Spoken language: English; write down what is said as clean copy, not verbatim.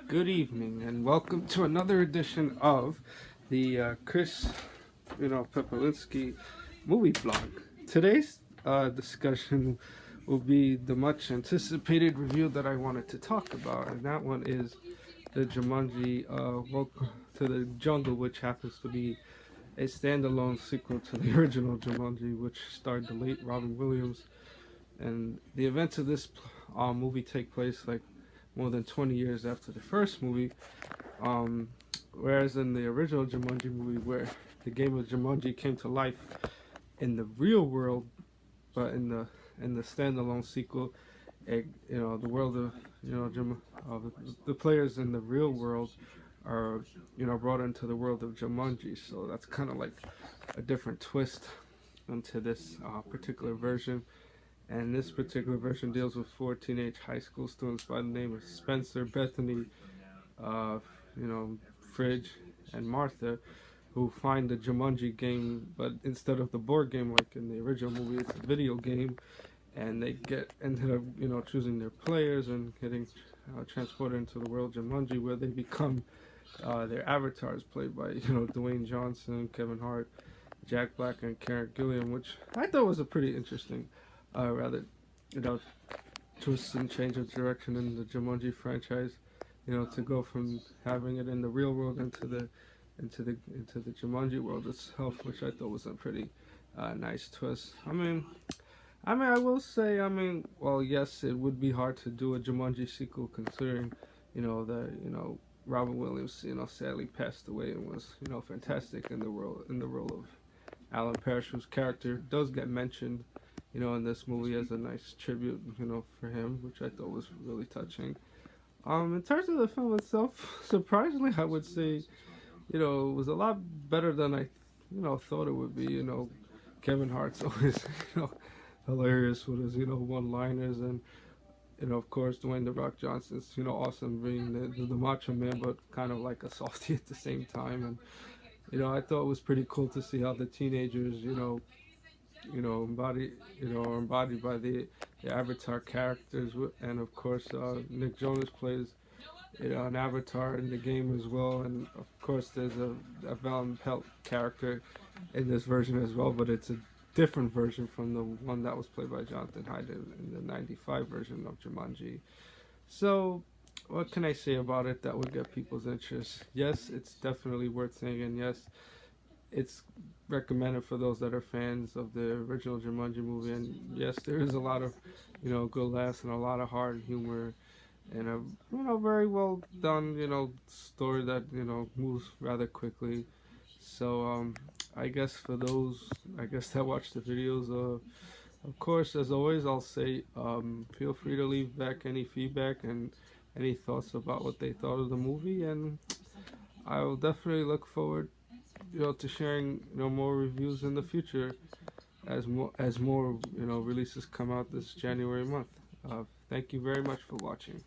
Good evening, and welcome to another edition of the Chris, Pepelinski movie blog. Today's discussion will be the much anticipated review that I wanted to talk about, and that one is the Jumanji Welcome to the Jungle, which happens to be a standalone sequel to the original Jumanji, which starred the late Robin Williams. And the events of this movie take place like more than 20 years after the first movie. Um, Whereas in the original Jumanji movie, where the game of Jumanji came to life in the real world, but in the standalone sequel, the world of the players in the real world are brought into the world of Jumanji. So that's kind of like a different twist into this particular version. And this particular version deals with four teenage high school students by the name of Spencer, Bethany, uh, Fridge, and Martha, who find the Jumanji game, but instead of the board game like in the original movie, it's a video game, and they ended up choosing their players and getting transported into the world of Jumanji, where they become their avatars, played by Dwayne Johnson, Kevin Hart, Jack Black, and Karen Gilliam, which I thought was a pretty interesting, rather, twist and change of direction in the Jumanji franchise. To go from having it in the real world into the Jumanji world itself, which I thought was a pretty nice twist. I will say, well, yes, it would be hard to do a Jumanji sequel considering, that Robin Williams, sadly passed away and was, fantastic in the role of Alan Parrish, whose character does get mentioned, in this movie as a nice tribute, for him, which I thought was really touching. In terms of the film itself, surprisingly, I would say, it was a lot better than I, thought it would be. Kevin Hart's always, hilarious with his, one-liners, and of course, Dwayne the Rock Johnson's, awesome being the Macho Man, but kind of like a softie at the same time. And I thought it was pretty cool to see how the teenagers, embodied by the Avatar characters, and of course, Nick Jonas plays an Avatar in the game as well, and of course, there's a Van Pelt character in this version as well, but it's a different version from the one that was played by Jonathan Hyde in the '95 version of Jumanji. So, what can I say about it that would get people's interest? Yes, it's definitely worth seeing, and yes, it's recommended for those that are fans of the original Jumanji movie. And yes, there is a lot of, good laughs and a lot of hard humor, and a very well done, story that moves rather quickly. So I guess for those that watch the videos, of course, as always, I'll say feel free to leave back any feedback and any thoughts about what they thought of the movie, and I will definitely look forward to sharing more reviews in the future as more releases come out this January month. Thank you very much for watching.